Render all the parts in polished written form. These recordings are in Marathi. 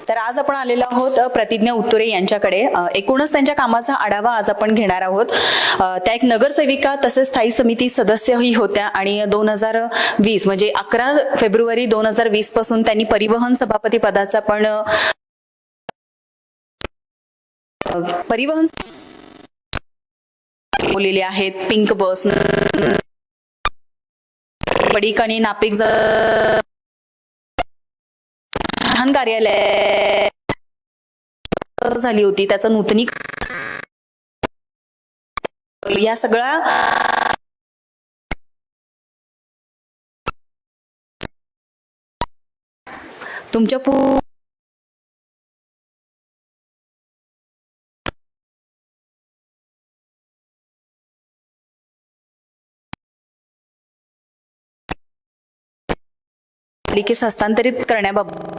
तर आज आपण आलेलो आहोत प्रतिज्ञा उत्तुरे यांच्याकडे. एकूणच त्यांच्या कामाचा आढावा आज आपण घेणार आहोत. त्या एक नगरसेविका तसेच स्थायी समिती सदस्यही होत्या आणि 2020 म्हणजे 11 फेब्रुवारी 2020 पासून त्यांनी परिवहन सभापती पदाचा पण परिवहन बोललेले आहेत. पिंक बस पडिक आणि नापिक लहान कार्यालय झाली होती, त्याचं नूतनीक या सगळ्या तुमच्या पालिकेस हस्तांतरित करण्याबाबत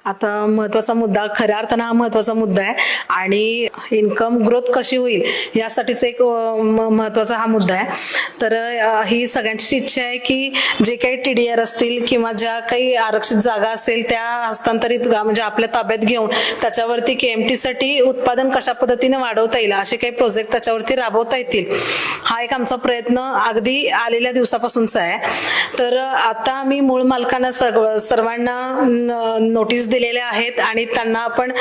आता महत्वाचा मुद्दा, खऱ्या अर्थानं हा महत्वाचा मुद्दा आहे आणि इन्कम ग्रोथ कशी होईल यासाठीच एक महत्वाचा हा मुद्दा आहे. तर ही सगळ्यांची इच्छा आहे की जे काही TDR असतील किंवा ज्या काही आरक्षित जागा असेल त्या हस्तांतरित म्हणजे आपल्या ताब्यात घेऊन त्याच्यावरती KMT साठी उत्पादन कशा पद्धतीने वाढवता येईल असे काही प्रोजेक्ट त्याच्यावरती राबवता येतील, हा एक आमचा प्रयत्न अगदी आलेल्या दिवसापासूनचा आहे. तर आता आम्ही मूळ मालकांना सर्वांना नोटीस दिलेल्या आहेत आणि त्यांना आपण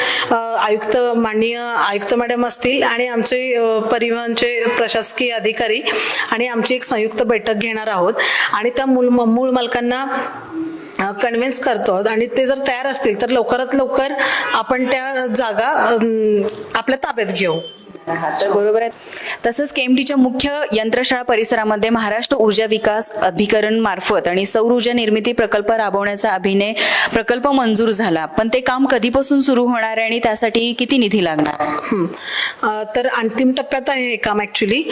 माननीय आयुक्त मॅडम असतील आणि आमचे परिवहनचे प्रशासकीय अधिकारी आणि आमची एक संयुक्त बैठक घेणार आहोत आणि त्या मूळ मालकांना कन्व्हिन्स करतो आणि ते जर तयार असतील तर लवकरात लवकर आपण त्या जागा आपल्या ताब्यात घेऊ. तर बरोबर आहे. तसंच KMTच्या मुख्य यंत्रशाळा परिसरामध्ये महाराष्ट्र ऊर्जा विकास अभिकरण मार्फत आणि सौर ऊर्जा निर्मिती प्रकल्प राबवण्याचा अभिनय प्रकल्प मंजूर झाला, पण ते काम कधीपासून सुरू होणार आहे आणि त्यासाठी किती निधी लागणार? तर अंतिम टप्प्यात आहे हे काम ऍक्च्युली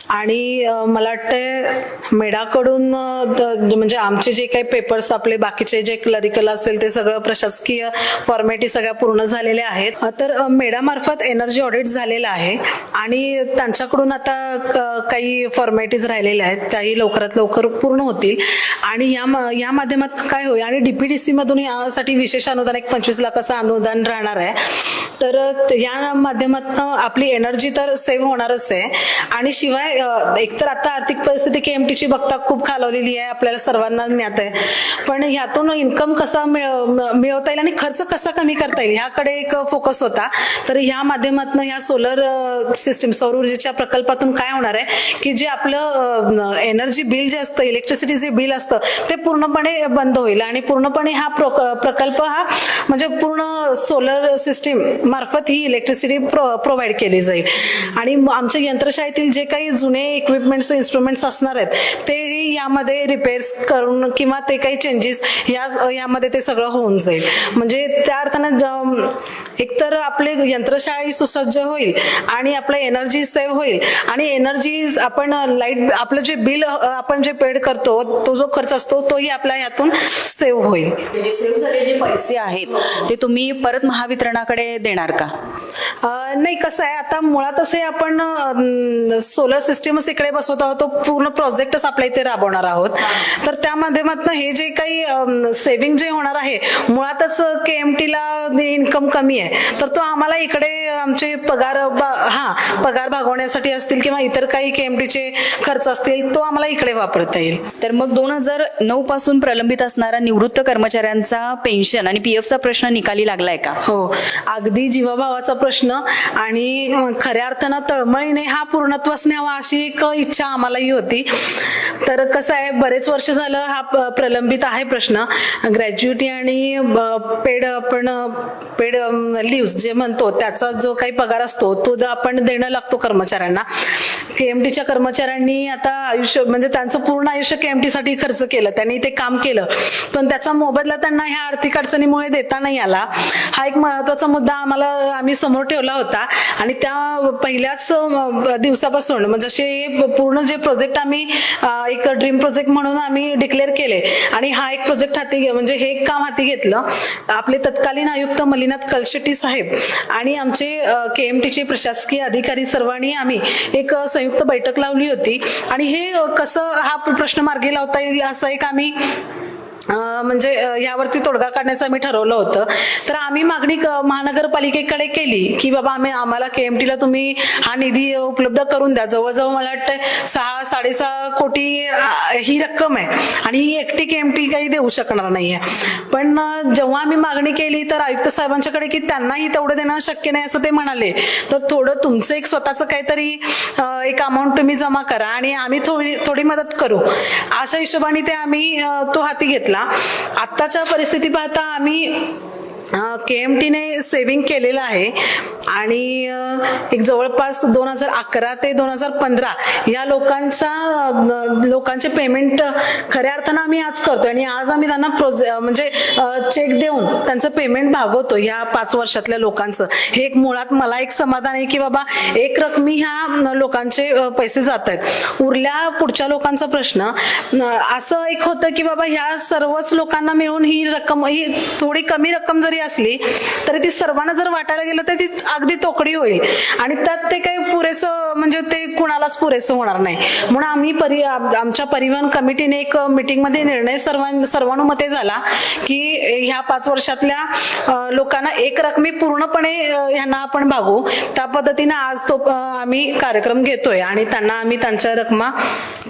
आणि मला वाटतं मेडाकडून म्हणजे आमचे जे काही पेपर्स आपले बाकीचे जे क्लरिकल असेल ते सगळं प्रशासकीय फॉर्मॅलिटी सगळ्या पूर्ण झालेल्या आहेत. तर मेडामार्फत एनर्जी ऑडिट झालेलं आहे आणि त्यांच्याकडून आता काही फॉर्मॅलिटीज राहिलेल्या आहेत, त्याही लवकरात लवकर पूर्ण होतील आणि या माध्यमात काय होईल आणि DPDC मधून यासाठी विशेष अनुदान एक 25 लाखाचं अनुदान राहणार आहे. तर या माध्यमातून आपली एनर्जी तर सेव्ह होणारच आहे आणि शिवाय एकतर आता आर्थिक परिस्थिती KMTची बघता खूप खालावलेली आहे, आपल्याला सर्वांना ज्ञात आहे, पण ह्यातून इन्कम कसा मिळवता येईल आणि खर्च कसा कमी करता येईल ह्याकडे एक फोकस होता. तर ह्या माध्यमातून ह्या सोलर सिस्टीम सौर ऊर्जेच्या प्रकल्पातून काय होणार आहे की जे आपलं एनर्जी बिल जे असतं, इलेक्ट्रिसिटी जे बिल असतं ते पूर्णपणे बंद होईल आणि पूर्णपणे हा प्रकल्प हा म्हणजे पूर्ण सोलर सिस्टीम मार्फत ही इलेक्ट्रिसिटी प्रोव्हाइड केली जाईल आणि आमच्या यंत्रशाळेतील जे काही जुने इक्विपमेंट्स इन्स्ट्रुमेंट्स असणार आहेत तेही यामध्ये रिपेअर्स करून किंवा ते काही चेंजेस यामध्ये ते सगळं होऊन जाईल. म्हणजे त्या अर्थानं एकतर आपले यंत्रशाळा सुसज्ज होईल आणि आपलं एनर्जी सेव्ह होईल आणि एनर्जी आपण लाईट आपलं जे बिल आपण जे पेड करतो तो जो खर्च असतो तोही आपल्या यातून सेव्ह होईल. जे सेव्ह झाले जे पैसे आहेत ते तुम्ही परत महावितरणाकडे देणार का? नाही, कसं आहे आता मुळातच हे आपण सोलर सिस्टीमच इकडे बसवत आहोत, तो पूर्ण प्रोजेक्टच आपल्या इथे राबवणार आहोत. तर त्या माध्यमातून हे जे काही सेव्हिंग जे होणार आहे मुळातच KMTला इन्कम कमी आहे तर तो आम्हाला इकडे आमचे पगार भागवण्यासाठी असतील किंवा इतर काही KMTचे खर्च असतील तो आम्हाला इकडे वापरता येईल. तर मग 2009 पासून प्रलंबित असणारा निवृत्त कर्मचाऱ्यांचा पेन्शन आणि PFचा प्रश्न निकाली लागलाय का? हो, अगदी जीवाभावाचा प्रश्न आणि खऱ्या अर्थानं तळमळीने हा पूर्णत्वास न्यावा अशी एक इच्छा आम्हालाही होती. तर कसं आहे बरेच वर्ष झालं हा प्रलंबित आहे प्रश्न. ग्रॅज्युएटी आणि पेड लिव्स जे म्हणतो त्याचा जो काही पगार असतो तो आपण देणं लागतो कर्मचाऱ्यांना. KMTच्या कर्मचाऱ्यांनी आता आयुष्य म्हणजे त्यांचं पूर्ण आयुष्य KMT साठी खर्च केलं, त्यांनी ते काम केलं पण त्याचा मोबदला त्यांना ह्या आर्थिक अडचणीमुळे देता नाही आला. हा एक महत्वाचा मुद्दा आम्ही समोर ठेवला होता आणि त्या पहिल्याच दिवसापासून म्हणजे असे पूर्ण जे प्रोजेक्ट आम्ही एक ड्रीम प्रोजेक्ट म्हणून आम्ही डिक्लेअर केले आणि हा एक प्रोजेक्ट म्हणजे हे एक काम हाती घेतलं. आपले तत्कालीन आयुक्त मलिनाथ कलशेट्टी साहेब आणि आमचे KMTचे प्रशासकीय अधिकारी सर्वांनी आम्ही एक संयुक्त बैठक लावली होती आणि हे कसं हा प्रश्न मार्गी लावता येईल असं एक आम्ही म्हणजे यावरती तोडगा काढण्याचं आम्ही ठरवलं होतं. तर आम्ही मागणी महानगरपालिकेकडे केली की बाबा आम्हाला KMTला तुम्ही हा निधी उपलब्ध करून द्या. जवळजवळ मला वाटतं 6-6.5 कोटी ही रक्कम आहे आणि ही एकटी KMT काही देऊ शकणार नाहीये. पण जेव्हा आम्ही मागणी केली तर आयुक्त साहेबांच्याकडे की त्यांनाही तेवढं देणं शक्य नाही असं ते म्हणाले. तर थोडं तुमचं एक स्वतःचं काहीतरी एक अमाऊंट तुम्ही जमा करा आणि आम्ही थोडी मदत करू, अशा हिशोबाने ते आम्ही तो हाती घेतला. आत्ताच्या परिस्थिती पाहता आम्ही KMTने सेव्हिंग केलेलं आहे आणि एक जवळपास 2011 ते 2015 या लोकांचे पेमेंट खऱ्या अर्थानं आम्ही आज करतोय आणि आज आम्ही त्यांना म्हणजे चेक देऊन त्यांचं पेमेंट भागवतो ह्या 5 वर्षातल्या लोकांचं. हे एक मुळात मला एक समाधान आहे की बाबा एक रकमी ह्या लोकांचे पैसे जात आहेत. उरल्या पुढच्या लोकांचा प्रश्न असं एक होतं की बाबा ह्या सर्वच लोकांना मिळून ही रक्कम, ही थोडी कमी रक्कम जरी असली तरी ती सर्वांना जर वाटायला गेलं तर ती अगदी तोकडी होईल आणि त्यात ते काही पुरेसं म्हणजे ते कुणालाच पुरेसं होणार नाही. म्हणून आम्ही आमच्या परिवहन कमिटीने एक मीटिंगमध्ये निर्णय सर्वानुमते झाला की ह्या 5 वर्षातल्या लोकांना एक रकमी पूर्णपणे ह्यांना आपण भागू. त्या पद्धतीने आज तो आम्ही कार्यक्रम घेतोय आणि आम्ही त्यांच्या रकमा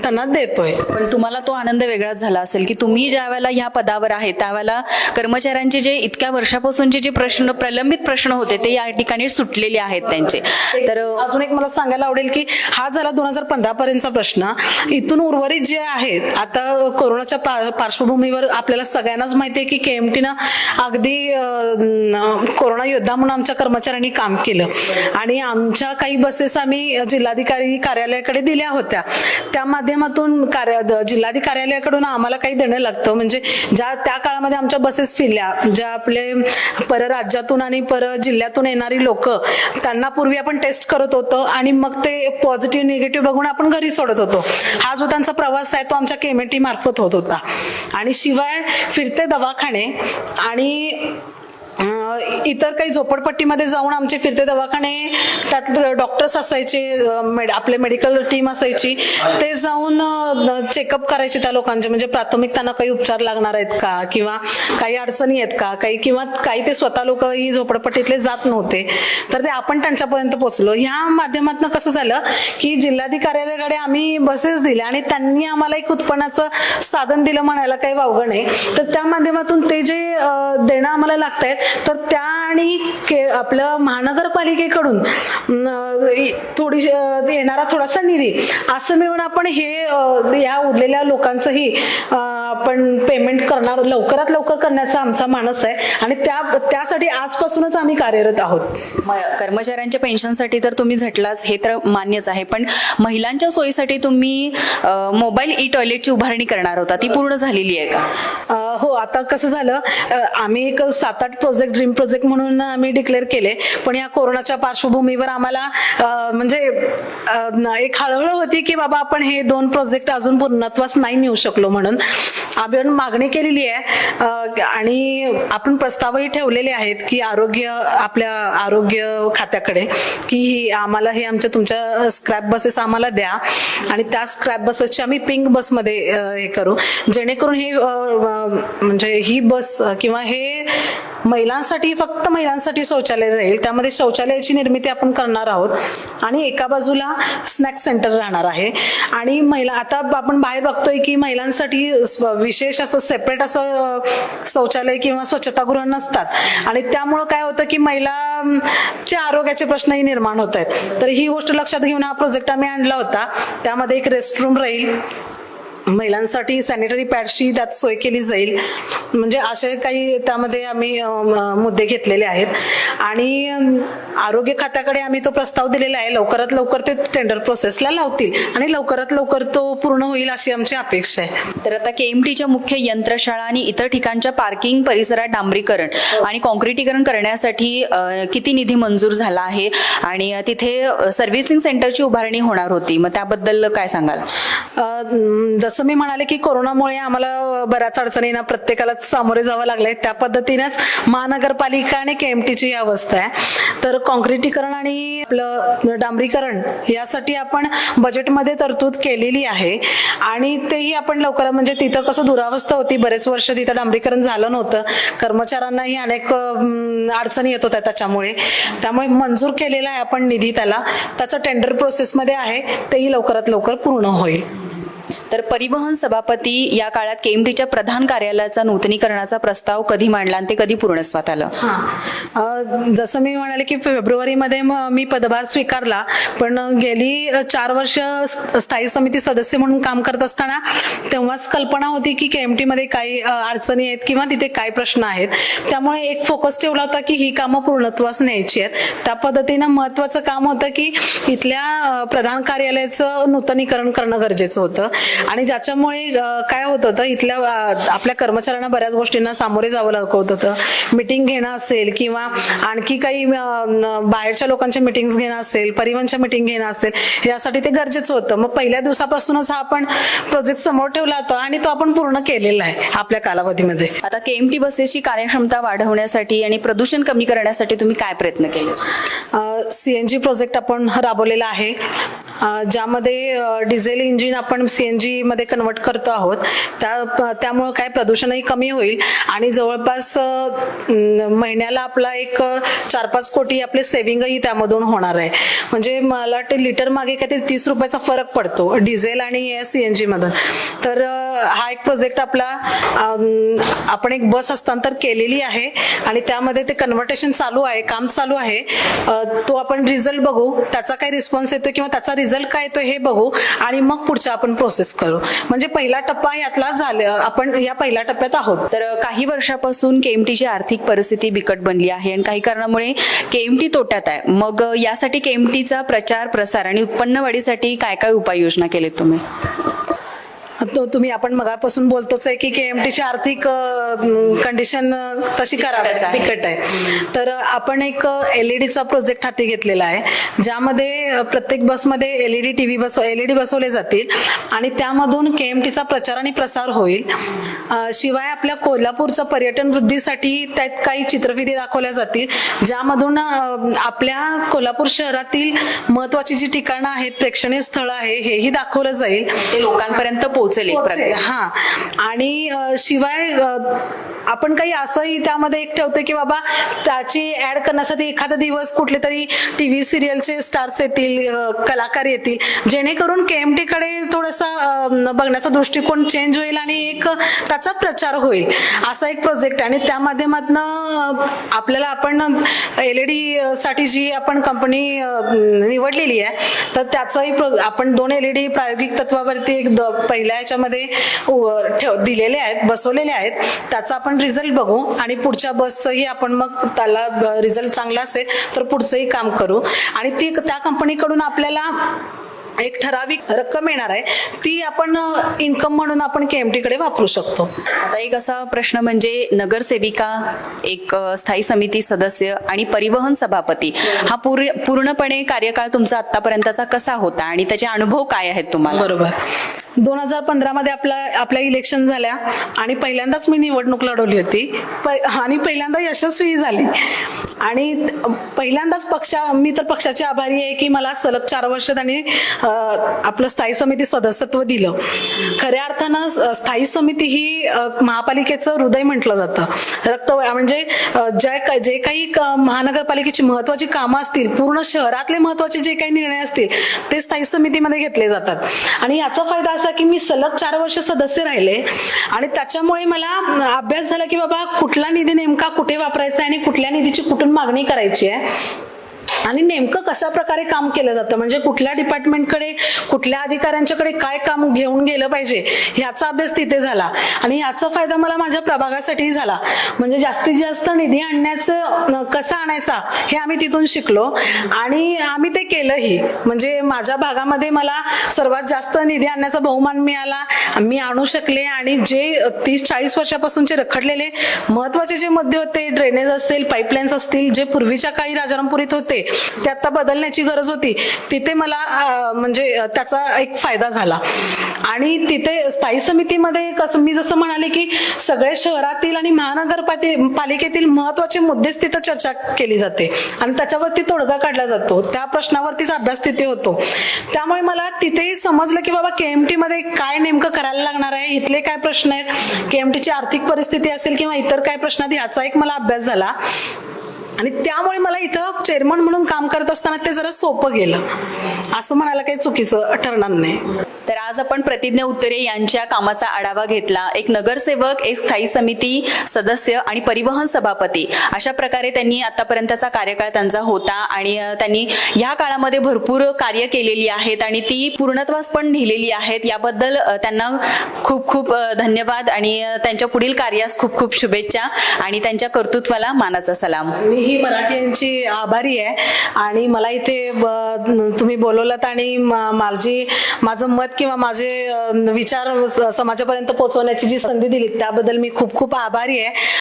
त्यांना देतोय. पण तुम्हाला तो आनंद वेगळाच झाला असेल की तुम्ही ज्या वेळेला ह्या पदावर आहे त्यावेळेला कर्मचाऱ्यांचे जे इतक्या वर्षापासूनचे जे प्रलंबित प्रश्न होते ते या ठिकाणी सुटलेले आहेत त्यांचे. तर अजून एक मला सांगायला आवडेल की हा झाला 2015 पर्यंतचा प्रश्न. इथून उर्वरित जे आहेत आता कोरोनाच्या पार्श्वभूमीवर आपल्याला सगळ्यांनाच माहिती आहे की KMTनं अगदी कोरोना योद्धा म्हणून आमच्या कर्मचाऱ्यांनी काम केलं आणि आमच्या काही बसेस आम्ही जिल्हाधिकारी कार्यालयाकडे दिल्या होत्या. त्या माध्यमातून जिल्हाधिकारी कार्यालयाकडून आम्हाला काही देणं लागतं. म्हणजे त्या काळामध्ये आमच्या बसेस फिरल्या, ज्या आपले परराज्यातून आणि जिल्ह्यातून येणारी लोक त्यांना पूर्वी आपण टेस्ट करत होतो आणि मग ते पॉझिटिव्ह निगेटिव्ह बघून आपण घरी सोडत होतो. हा जो त्यांचा प्रवास आहे तो आमच्या KMT मार्फत होत होता. आणि शिवाय फिरते दवाखाने आणि इतर काही झोपडपट्टीमध्ये जाऊन आमचे फिरते दवाखाने, त्यात डॉक्टर्स असायचे, आपले मेडिकल टीम असायची, ते जाऊन चेकअप करायचे त्या लोकांचे. म्हणजे प्राथमिक त्यांना काही उपचार लागणार आहेत का किंवा काही अडचणी आहेत का किंवा काही ते स्वतः लोक ही झोपडपट्टीतले जात नव्हते तर ते आपण त्यांच्यापर्यंत पोहोचलो. ह्या माध्यमातून कसं झालं की जिल्हाधिकाऱ्याकडे आम्ही बसेस दिल्या आणि त्यांनी आम्हाला एक उत्पन्नाचं साधन दिलं म्हणायला काही वावगं नाही. तर त्या माध्यमातून ते जे देणं आम्हाला लागतायत तर त्या आणि आपलं महानगरपालिकेकडून थोडी येणारा थोडासा निधी असं मिळून आपण हे या उरलेल्या लोकांचंही आपण पेमेंट करणार, लवकरात लवकर करण्याचा आमचा मानस आहे आणि त्यासाठी आजपासूनच आम्ही कार्यरत आहोत. कर्मचाऱ्यांच्या पेन्शनसाठी तर तुम्ही झटलाच, हे तर मान्यच आहे, पण महिलांच्या सोयीसाठी तुम्ही मोबाईल टॉयलेटची उभारणी करणार होता, ती पूर्ण झालेली आहे का? हो, आता कसं झालं, आम्ही एक 7-8 प्रोजेक्ट ड्रीम प्रोजेक्ट म्हणून आम्ही डिक्लेअर केले, पण या कोरोनाच्या पार्श्वभूमीवर आम्हाला म्हणजे एक हळहळ होती की बाबा आपण हे 2 प्रोजेक्ट अजून पूर्णत्वास नाही नेऊ शकलो. म्हणून आपण मागणी केलेली आहे आणि आपण प्रस्तावही ठेवलेले आहेत की आपल्या आरोग्य खात्याकडे की आम्हाला हे तुमच्या स्क्रॅप बसेस आम्हाला द्या आणि त्या स्क्रॅप बसेसची आम्ही पिंक बसमध्ये हे करू, जेणेकरून हे म्हणजे ही बस किंवा हे महिलांसाठी, फक्त महिलांसाठी शौचालय राहील. त्यामध्ये शौचालयाची निर्मिती आपण करणार आहोत आणि एका बाजूला स्नॅक सेंटर राहणार आहे. आणि आता आपण बाहेर बघतोय की महिलांसाठी विशेष असं सेपरेट असं शौचालय किंवा स्वच्छतागृह नसतात आणि त्यामुळं काय होतं की महिलांच्या आरोग्याचे प्रश्नही निर्माण होत आहेत. तर ही गोष्ट लक्षात घेऊन हा प्रोजेक्ट आम्ही आणला होता. त्यामध्ये एक रेस्टरूम राहील, महिलांसाठी सॅनिटरी पॅडची त्यात सोय केली जाईल. म्हणजे असे काही त्यामध्ये आम्ही मुद्दे घेतलेले आहेत आणि आरोग्य खात्याकडे आम्ही तो प्रस्ताव दिलेला आहे. लवकरात लवकर ते टेंडर प्रोसेसला लावतील आणि लवकरात लवकर तो पूर्ण होईल अशी आमची अपेक्षा आहे. तर आता KMTच्या मुख्य यंत्रशाळा आणि इतर ठिकाणच्या पार्किंग परिसरात डांबरीकरण आणि कॉन्क्रिटीकरण करण्यासाठी किती निधी मंजूर झाला आहे आणि तिथे सर्व्हिसिंग सेंटरची उभारणी होणार होती, मग त्याबद्दल काय सांगाल? जसं जसं मी म्हणाले की कोरोनामुळे आम्हाला बऱ्याच अडचणींना प्रत्येकाला सामोरे जावं लागलंय, त्या पद्धतीनेच महानगरपालिका आणि KMTची ही अवस्था आहे. तर काँक्रिटीकरण आणि आपलं डांबरीकरण यासाठी आपण बजेटमध्ये तरतूद केलेली आहे आणि तेही आपण लवकर, म्हणजे तिथं कसं दुरावस्था होती, बरेच वर्ष तिथं डांबरीकरण झालं नव्हतं, कर्मचाऱ्यांनाही अनेक अडचणी येत होत्या त्यामुळे मंजूर केलेला आहे आपण निधी, त्याचं टेंडर प्रोसेसमध्ये आहे, तेही लवकरात लवकर पूर्ण होईल. तर परिवहन सभापती या काळात KMTच्या प्रधान कार्यालयाचा नूतनीकरणाचा प्रस्ताव कधी मांडला आणि ते कधी पूर्णत्वास आलं? जसं मी म्हणाले की फेब्रुवारीमध्ये मी पदभार स्वीकारला, पण गेली 4 वर्ष स्थायी समिती सदस्य म्हणून काम करत असताना तेव्हाच कल्पना होती की KMT मध्ये काही अडचणी आहेत किंवा तिथे काय प्रश्न आहेत, त्यामुळे एक फोकस ठेवला होता की ही कामं पूर्णत्वास न्यायची आहेत. त्या पद्धतीनं महत्वाचं काम होतं की इथल्या प्रधान कार्यालयाचं नूतनीकरण करणं गरजेचं होतं आणि ज्याच्यामुळे काय होत होतं, इथल्या आपल्या कर्मचाऱ्यांना बऱ्याच गोष्टींना सामोरे जावं लागत होतं. मीटिंग घेणं असेल किंवा आणखी काही बाहेरच्या लोकांच्या मीटिंग्स घेणं असेल, परिवहनच्या मीटिंग घेणं असेल, यासाठी ते गरजेचं होतं. मग पहिल्या दिवसापासूनच हा आपण प्रोजेक्ट समोर ठेवला होता आणि तो आपण पूर्ण केलेला आहे आपल्या कालावधीमध्ये. आता KMT बसेसची कार्यक्षमता वाढवण्यासाठी आणि प्रदूषण कमी करण्यासाठी तुम्ही काय प्रयत्न केले? CNG प्रोजेक्ट आपण राबवलेला आहे, ज्यामध्ये डिझेल इंजिन आपण CNG मध्ये कन्वर्ट करतो आहोत. त्यामुळे काय प्रदूषणही कमी होईल आणि जवळपास महिन्याला आपला एक 4-5 कोटी आपले सेव्हिंगही त्यामधून होणार आहे. म्हणजे मला वाटते लिटर मागे काहीतरी 30 रुपयाचा फरक पडतो डिझेल आणि CNG मधून. तर हा एक प्रोजेक्ट आपला, आपण एक बस हस्तांतर केलेली आहे आणि त्यामध्ये ते कन्व्हर्टेशन चालू आहे, काम चालू आहे. तो आपण रिझल्ट बघू, त्याचा काय रिस्पॉन्स येतो किंवा त्याचा रिझल्ट काय येतो हे बघू आणि मग पुढच्या आपण प्रोसेस करू. म्हणजे पहिला टप्पा यातला झाला, आपण या पहिल्या टप्प्यात आहोत. तर काही वर्षापासून KMTची आर्थिक परिस्थिती बिकट बनली आहे आणि काही कारणामुळे KMT तोट्यात आहे. मग यासाठी KMTचा प्रचार प्रसार आणि उत्पन्न वाढीसाठी काय काय उपाययोजना केलीत तुम्ही? तुम्ही आपण मगापासून बोलतोच आहे की KMTची आर्थिक कंडिशन तशी बिकट आहे. तर आपण एक LED प्रोजेक्ट हाती घेतलेला आहे, ज्यामध्ये प्रत्येक बसमध्ये LED बसवले जातील आणि त्यामधून KMTचा प्रचार आणि प्रसार होईल. शिवाय आपल्या कोल्हापूरचं पर्यटन वृद्धीसाठी त्यात काही चित्रफिती दाखवल्या जातील, ज्यामधून आपल्या कोल्हापूर शहरातील महत्वाची जी ठिकाणं आहेत, प्रेक्षणीय स्थळं आहे, हेही दाखवलं जाईल, ते लोकांपर्यंत पोहोचेल. हा. आणि शिवाय आपण काही असंही त्यामध्ये एक ठेवतोय की बाबा त्याची ऍड करण्यासाठी एखादा दिवस कुठले तरी TV सिरियलचे स्टार्स येतील, कलाकार येतील, जेणेकरून KMT कडे थोडासा बघण्याचा दृष्टिकोन चेंज होईल आणि एक त्याचा प्रचार होईल, असा एक प्रोजेक्ट. आणि त्या माध्यमातून आपल्याला आपण LED साठी जी आपण कंपनी निवडलेली आहे, तर त्याचाही आपण 2 LED प्रायोगिक तत्वावरती एक पहिल्या मध्ये दिलेले आहेत, बसवलेले आहेत. त्याचा आपण रिझल्ट बघू आणि पुढच्या बसचंही आपण मग त्याला रिझल्ट चांगला असेल तर पुढचंही काम करू आणि त्या कंपनीकडून आपल्याला एक ठराविक रक्कम येणार आहे, ती आपण इन्कम म्हणून आपण KMT कडे वापरू शकतो. आता एक असा प्रश्न म्हणजे नगरसेविका, एक स्थायी समिती सदस्य आणि परिवहन सभापती हा पूर्णपणे कार्यकाळ तुमचा आतापर्यंतचा कसा होता आणि त्याचे अनुभव काय आहेत तुम्हाला? बरोबर. 2015 मध्ये आपल्या इलेक्शन झाल्या आणि पहिल्यांदाच मी निवडणूक लढवली होती आणि पहिल्यांदा यशस्वी झाली आणि पहिल्यांदाच मी तर पक्षाचे आभारी आहे की मला सलग 4 वर्ष त्यांनी आपलं स्थायी समिती सदस्यत्व दिलं. खऱ्या अर्थानं स्थायी समिती ही महापालिकेचं हृदय म्हटलं जातं, रक्त. म्हणजे जे काही महानगरपालिकेची महत्वाची कामं असतील, पूर्ण शहरातले महत्वाचे जे काही निर्णय असतील, ते स्थायी समितीमध्ये घेतले जातात. आणि याचा फायदा असा की मी सलग 4 वर्ष सदस्य राहिले आणि त्याच्यामुळे मला अभ्यास झाला की बाबा कुठला निधी नेमका कुठे वापरायचा आणि कुठल्या निधीची कुठून मागणी करायची आहे आणि नेमकं कशा प्रकारे काम केलं जातं, म्हणजे कुठल्या डिपार्टमेंटकडे, कुठल्या अधिकाऱ्यांच्याकडे काय काम घेऊन गेलं पाहिजे, ह्याचा अभ्यास तिथे झाला आणि ह्याचा फायदा मला माझ्या प्रभागासाठीही झाला. म्हणजे जास्तीत जास्त निधी आणण्याचं कसा आणायचा हे आम्ही तिथून शिकलो आणि आम्ही ते केलंही. म्हणजे माझ्या भागामध्ये मला सर्वात जास्त निधी आणण्याचा बहुमान मिळाला, मी आणू शकले आणि जे 30-40 वर्षापासूनचे रखडलेले महत्वाचे जे मुद्दे होते, ड्रेनेज असतील, पाईपलाईन्स असतील, जे पूर्वीच्या काळी राजारामपुरीत होते ते आता बदलण्याची गरज होती, तिथे मला म्हणजे त्याचा एक फायदा झाला. आणि तिथे स्थायी समितीमध्ये कसं मी जसं म्हणाले की सगळे शहरातील आणि महानगरपालिकेतील महत्वाचे मुद्देच तिथं चर्चा केली जाते आणि त्याच्यावरती तोडगा काढला जातो, त्या प्रश्नावरतीच अभ्यास तिथे होतो. त्यामुळे मला तिथेही समजलं की बाबा KMT मध्ये काय नेमकं करायला लागणार आहे, इथले काय प्रश्न आहेत, KMTची आर्थिक परिस्थिती असेल किंवा इतर काय प्रश्न आहेत, याचा एक मला अभ्यास झाला. आणि त्यामुळे मला इथं चेअरमन म्हणून काम करत असताना ते जरा सोपं गेलं, असं म्हणायला काही चुकीचं ठरणार नाही. तर आज आपण प्रतिज्ञा उत्तरे यांच्या कामाचा आढावा घेतला. एक नगरसेवक, एक स्थायी समिती सदस्य आणि परिवहन सभापती, अशा प्रकारे त्यांनी आतापर्यंतचा कार्यकाळ त्यांचा होता आणि त्यांनी ह्या काळामध्ये भरपूर कार्य केलेली आहेत आणि ती पूर्णत्वास पण नेलेली आहेत. याबद्दल त्यांना खूप खूप धन्यवाद आणि त्यांच्या पुढील कार्यास खूप खूप शुभेच्छा आणि त्यांच्या कर्तृत्वाला मानाचा सलाम. मी ही मराठीयांची आभारी आहे आणि मला इथे तुम्ही बोलवलात आणि माझं मत किंवा माझे विचार समाजापर्यंत पोहोचवण्याची जी संधी दिली त्याबद्दल मी खूप खूप आभारी आहे.